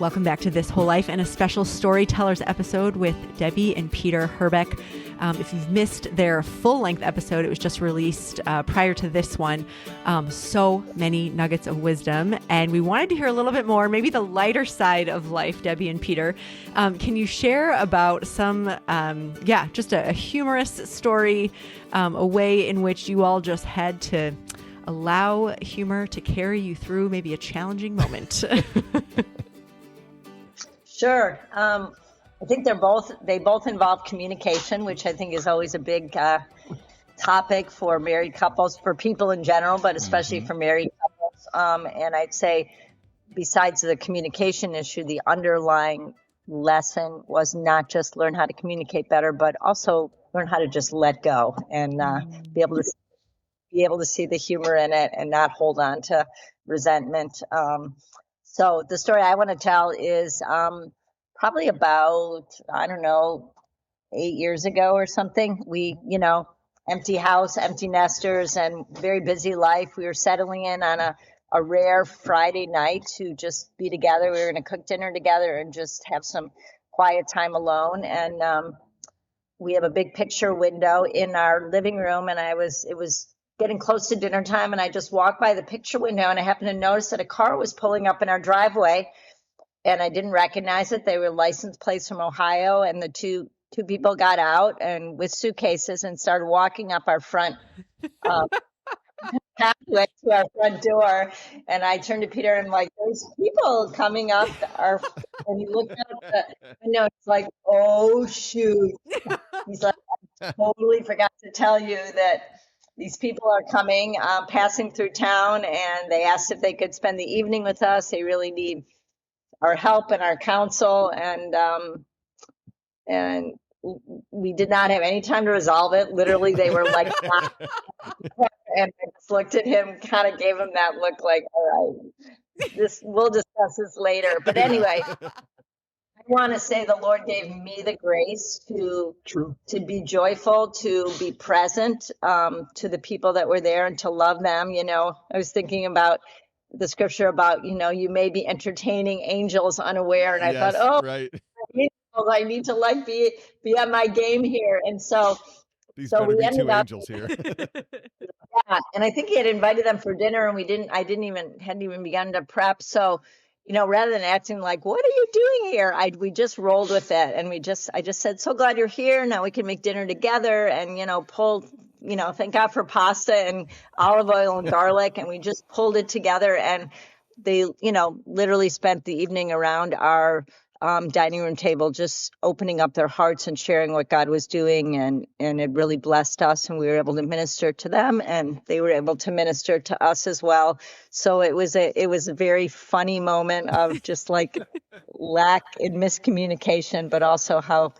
Welcome back to This Whole Life and a special Storytellers episode with Debbie and Peter Herbeck. If you've missed their full-length episode, it was just released prior to this one. So many nuggets of wisdom. And we wanted to hear a little bit more, maybe the lighter side of life, Debbie and Peter. Can you share about some, just a humorous story, a way in which you all just had to allow humor to carry you through maybe a challenging moment? Sure. I think they both involve communication, which I think is always a big topic for married couples, for people in general, but especially for married couples. And I'd say besides the communication issue, the underlying lesson was not just learn how to communicate better, but also learn how to just let go and be able to see the humor in it and not hold on to resentment. So the story I want to tell is probably about, 8 years ago or something. We, empty house, empty nesters, and very busy life. We were settling in on a rare Friday night to just be together. We were going to cook dinner together and just have some quiet time alone. And we have a big picture window in our living room, and it was getting close to dinner time, and I just walked by the picture window, and I happened to notice that a car was pulling up in our driveway, and I didn't recognize it. They were license plates from Ohio, and the two people got out and with suitcases and started walking up our front pathway to our front door. And I turned to Peter and I'm like, there's people coming up and he looked out the window. It's like, oh shoot. He's like, I totally forgot to tell you that these people are coming, passing through town, and they asked if they could spend the evening with us. They really need our help and our counsel, and we did not have any time to resolve it. Literally, they were like, and I just looked at him, kind of gave him that look like, all right, we'll discuss this later. But anyway, I want to say the Lord gave me the grace to be joyful, to be present to the people that were there and to love them. I was thinking about the scripture about, you may be entertaining angels unaware. And I thought, right. I need to be on my game here. And so we ended up, angels here. Yeah. And I think he had invited them for dinner and hadn't even begun to prep. So, rather than acting like, what are you doing here? We just rolled with it. And I just said, so glad you're here. Now we can make dinner together and, thank God for pasta and olive oil and garlic. And we just pulled it together. And they, literally spent the evening around our dining room table, just opening up their hearts and sharing what God was doing. And it really blessed us. And we were able to minister to them and they were able to minister to us as well. So it was a very funny moment of just like lack in miscommunication, but also how,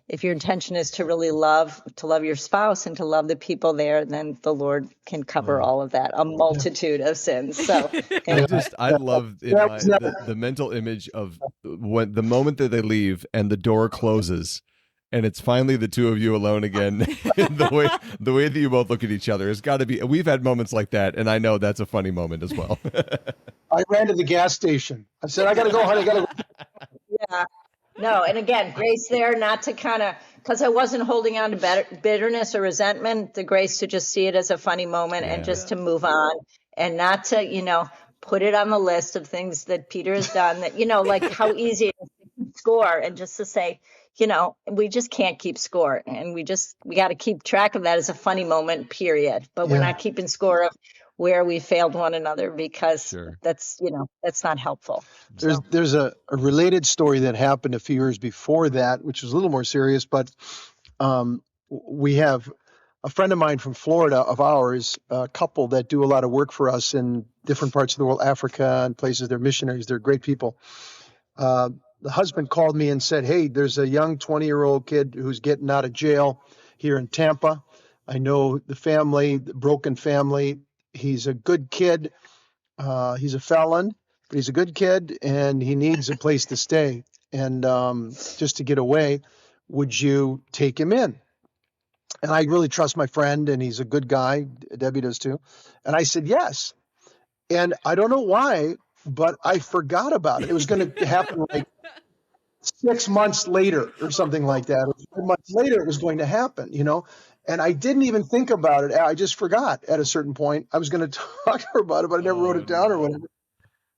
if your intention is to really love your spouse and to love the people there, then the Lord can cover all of that, a multitude of sins. So I love the mental image of when the moment that they leave and the door closes and it's finally the two of you alone again. the way that you both look at each other has got to be, we've had moments like that. And I know that's a funny moment as well. I ran to the gas station. I said, I got to go, honey. I got to go. Yeah. No, and again, grace there, not to because I wasn't holding on to bitterness or resentment, the grace to just see it as a funny moment and just to move on and not to, put it on the list of things that Peter has done that, like how easy it is to keep score and just to say, we just can't keep score and we got to keep track of that as a funny moment, period. But we're not keeping score of where we failed one another because that's not helpful. There's a related story that happened a few years before that, which was a little more serious, but we have a friend of mine from Florida of ours, a couple that do a lot of work for us in different parts of the world, Africa and places. They're missionaries. They're great people. The husband called me and said, hey, there's a young 20-year-old kid who's getting out of jail here in Tampa. I know the family, the broken family. He's a good kid. He's a felon, but he's a good kid, and he needs a place to stay. And just to get away, would you take him in? And I really trust my friend, and he's a good guy. Debbie does too. And I said, yes. And I don't know why, but I forgot about it. It was going to happen like 6 months later or something like that. Or 5 months later, it was going to happen, and I didn't even think about it. I just forgot at a certain point. I was going to talk to her about it, but I never wrote it down or whatever.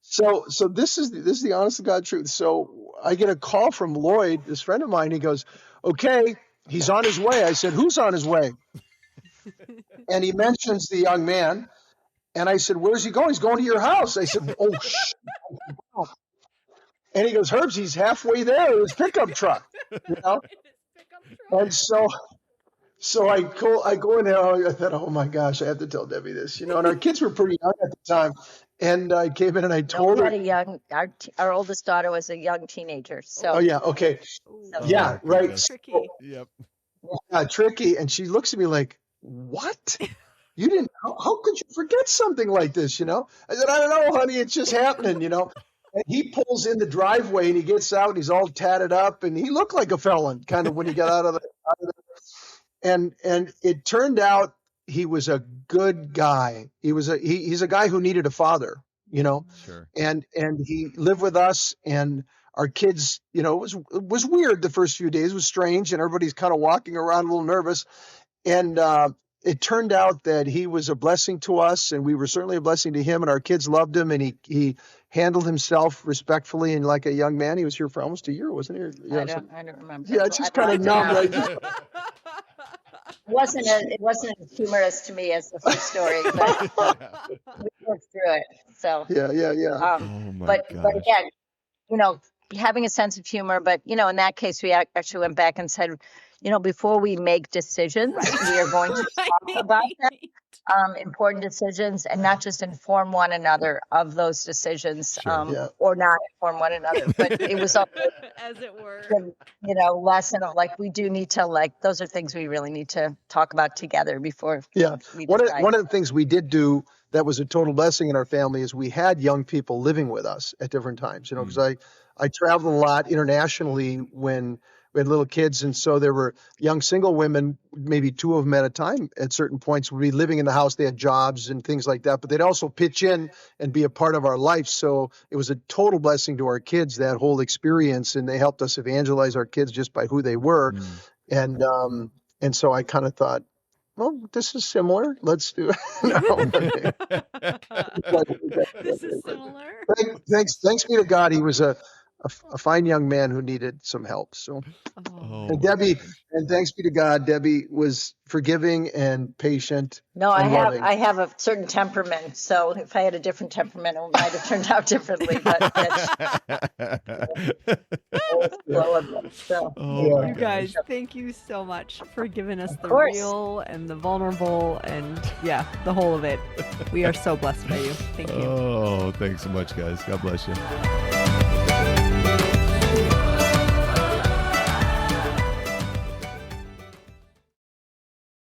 So this is the honest to God truth. So I get a call from Lloyd, this friend of mine. He goes, "Okay, he's on his way." I said, "Who's on his way?" And he mentions the young man. And I said, "Where's he going?" "He's going to your house." I said, "Oh, shit." And he goes, "Herbs, he's halfway there in his pickup truck." And so I go in there. I thought, "Oh my gosh, I have to tell Debbie this," And our kids were pretty young at the time. And I came in and I told her. Our oldest daughter was a young teenager. So. Oh yeah, okay, yeah, right. Tricky. Yep. Yeah, tricky. And she looks at me like, "What? You didn't? How could you forget something like this?" I said, "I don't know, honey. It's just happening." And he pulls in the driveway and he gets out and he's all tatted up and he looked like a felon kind of when he got out of the. And it turned out he was a good guy. He's a guy who needed a father, Sure. and he lived with us and our kids, it was weird the first few days. It was strange and everybody's kind of walking around a little nervous. And it turned out that he was a blessing to us and we were certainly a blessing to him and our kids loved him and he handled himself respectfully and like a young man. He was here for almost a year, wasn't he? Yeah, I don't remember. yeah, it's just kind of numb, right? It wasn't as humorous to me as the first story, but we worked through it. So Yeah. Oh my but gosh. again, having a sense of humor. But in that case, we actually went back and said, before we make decisions, we are going to talk about them, important decisions, and not just inform one another of those decisions, or not inform one another. But it was also, as it were, lesson of we do need to those are things we really need to talk about together before. Yeah. We One decide. of the things we did do that was a total blessing in our family is we had young people living with us at different times, because I traveled a lot internationally when we had little kids. And so there were young single women, maybe two of them at a time at certain points would be living in the house. They had jobs and things like that, but they'd also pitch in and be a part of our life. So it was a total blessing to our kids, that whole experience. And they helped us evangelize our kids just by who they were. And so I kind of thought, well, this is similar. Let's do it. This is similar. Thanks be to God. He was a fine young man who needed some help. So, and Debbie, and thanks be to God, Debbie was forgiving and patient. No, and loving. I have a certain temperament. So if I had a different temperament, it might have turned out differently. But you guys, thank you so much for giving us the real and the vulnerable and the whole of it. We are so blessed by you. Thank you. Oh, thanks so much, guys. God bless you.